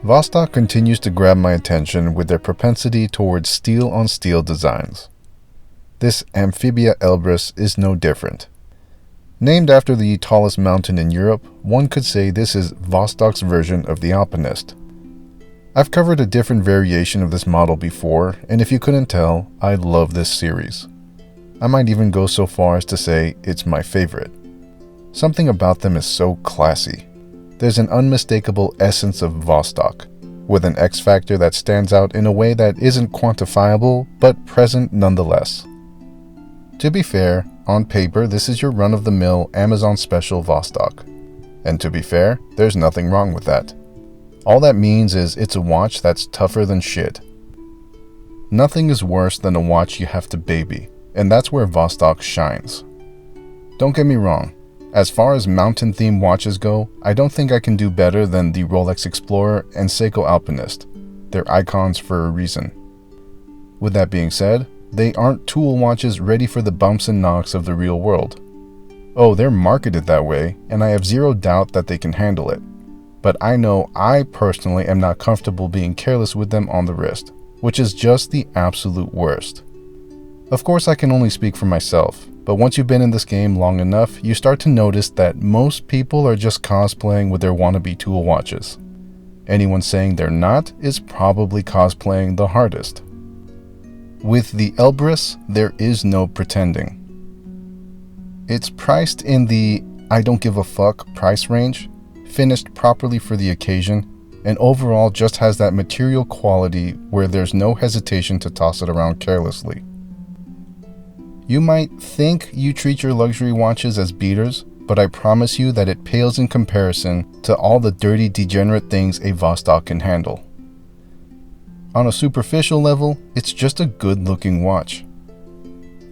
Vostok continues to grab my attention with their propensity towards steel-on-steel designs. This Amphibia Elbrus is no different. Named after the tallest mountain in Europe, one could say this is Vostok's version of the Alpinist. I've covered a different variation of this model before, and if you couldn't tell, I love this series. I might even go so far as to say it's my favorite. Something about them is so classy. There's an unmistakable essence of Vostok, with an X factor that stands out in a way that isn't quantifiable, but present nonetheless. To be fair, on paper this is your run-of-the-mill Amazon special Vostok. And to be fair, there's nothing wrong with that. All that means is it's a watch that's tougher than shit. Nothing is worse than a watch you have to baby, and that's where Vostok shines. Don't get me wrong, as far as mountain-themed watches go, I don't think I can do better than the Rolex Explorer and Seiko Alpinist. They're icons for a reason. With that being said, they aren't tool watches ready for the bumps and knocks of the real world. Oh, they're marketed that way, and I have zero doubt that they can handle it. But I know I personally am not comfortable being careless with them on the wrist, which is just the absolute worst. Of course, I can only speak for myself, but once you've been in this game long enough, you start to notice that most people are just cosplaying with their wannabe tool watches. Anyone saying they're not is probably cosplaying the hardest. With the Elbrus, there is no pretending. It's priced in the I don't give a fuck price range, finished properly for the occasion, and overall just has that material quality where there's no hesitation to toss it around carelessly. You might think you treat your luxury watches as beaters, but I promise you that it pales in comparison to all the dirty, degenerate things a Vostok can handle. On a superficial level, it's just a good-looking watch.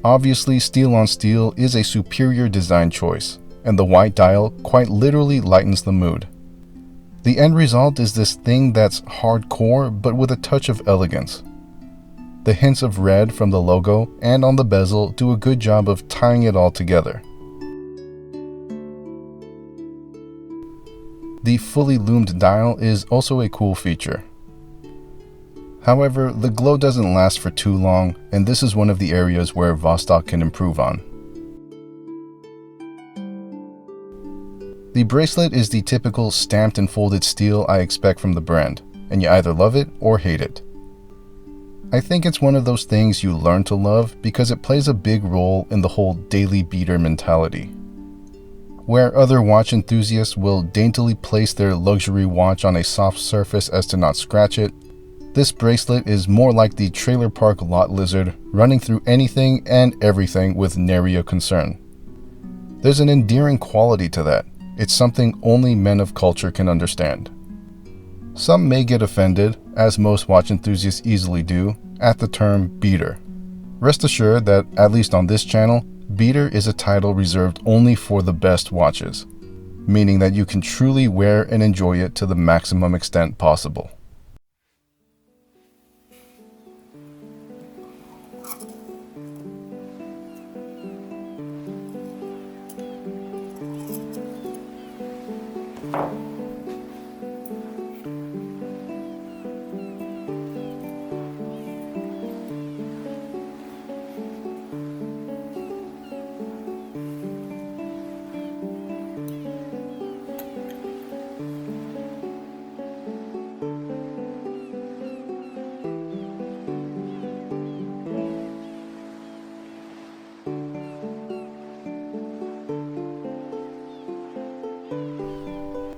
Obviously, steel on steel is a superior design choice, and the white dial quite literally lightens the mood. The end result is this thing that's hardcore but with a touch of elegance. The hints of red from the logo and on the bezel do a good job of tying it all together. The fully loomed dial is also a cool feature. However, the glow doesn't last for too long, and this is one of the areas where Vostok can improve on. The bracelet is the typical stamped and folded steel I expect from the brand, and you either love it or hate it. I think it's one of those things you learn to love because it plays a big role in the whole daily beater mentality. Where other watch enthusiasts will daintily place their luxury watch on a soft surface as to not scratch it, this bracelet is more like the trailer park lot lizard running through anything and everything with nary a concern. There's an endearing quality to that. It's something only men of culture can understand. Some may get offended, as most watch enthusiasts easily do, at the term beater. Rest assured that, at least on this channel, beater is a title reserved only for the best watches, meaning that you can truly wear and enjoy it to the maximum extent possible.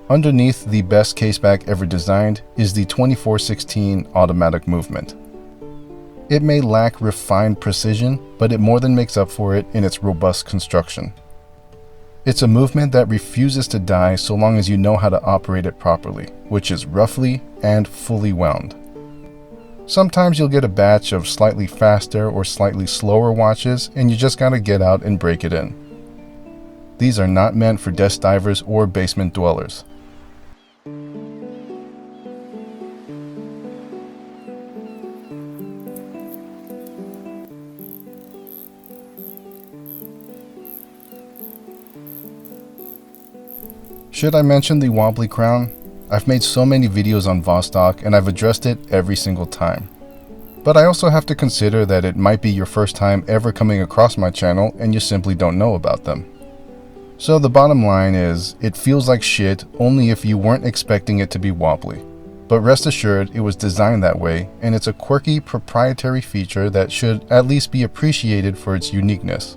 Underneath the best caseback ever designed is the 2416 automatic movement. It may lack refined precision, but it more than makes up for it in its robust construction. It's a movement that refuses to die so long as you know how to operate it properly, which is roughly and fully wound. Sometimes you'll get a batch of slightly faster or slightly slower watches and you just gotta get out and break it in. These are not meant for desk divers or basement dwellers. Should I mention the wobbly crown? I've made so many videos on Vostok and I've addressed it every single time. But I also have to consider that it might be your first time ever coming across my channel and you simply don't know about them. So the bottom line is, it feels like shit only if you weren't expecting it to be wobbly. But rest assured, it was designed that way, and it's a quirky proprietary feature that should at least be appreciated for its uniqueness.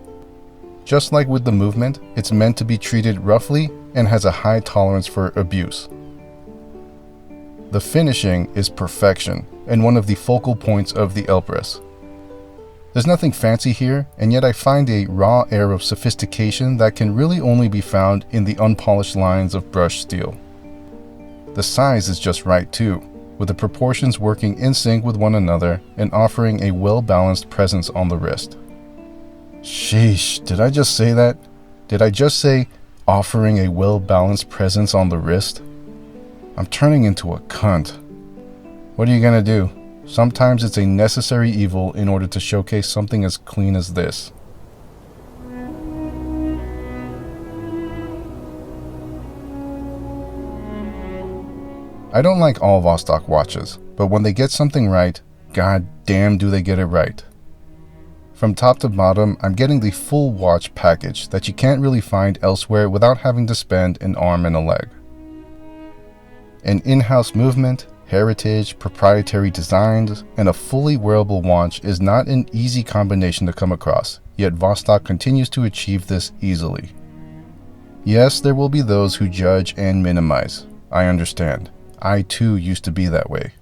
Just like with the movement, it's meant to be treated roughly and has a high tolerance for abuse. The finishing is perfection and one of the focal points of the Elbrus. There's nothing fancy here, and yet I find a raw air of sophistication that can really only be found in the unpolished lines of brushed steel. The size is just right too, with the proportions working in sync with one another and offering a well-balanced presence on the wrist. Sheesh, did I just say that? Did I just say offering a well-balanced presence on the wrist? I'm turning into a cunt. What are you gonna do? Sometimes it's a necessary evil in order to showcase something as clean as this. I don't like all Vostok watches, but when they get something right, god damn do they get it right. From top to bottom, I'm getting the full watch package that you can't really find elsewhere without having to spend an arm and a leg. An in-house movement, heritage, proprietary designs, and a fully wearable watch is not an easy combination to come across, yet Vostok continues to achieve this easily. Yes, there will be those who judge and minimize. I understand. I too used to be that way.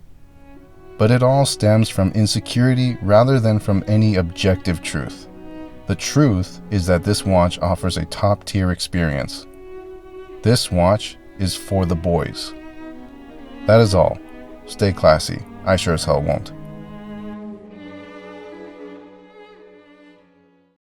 But it all stems from insecurity rather than from any objective truth. The truth is that this watch offers a top-tier experience. This watch is for the boys. That is all. Stay classy. I sure as hell won't.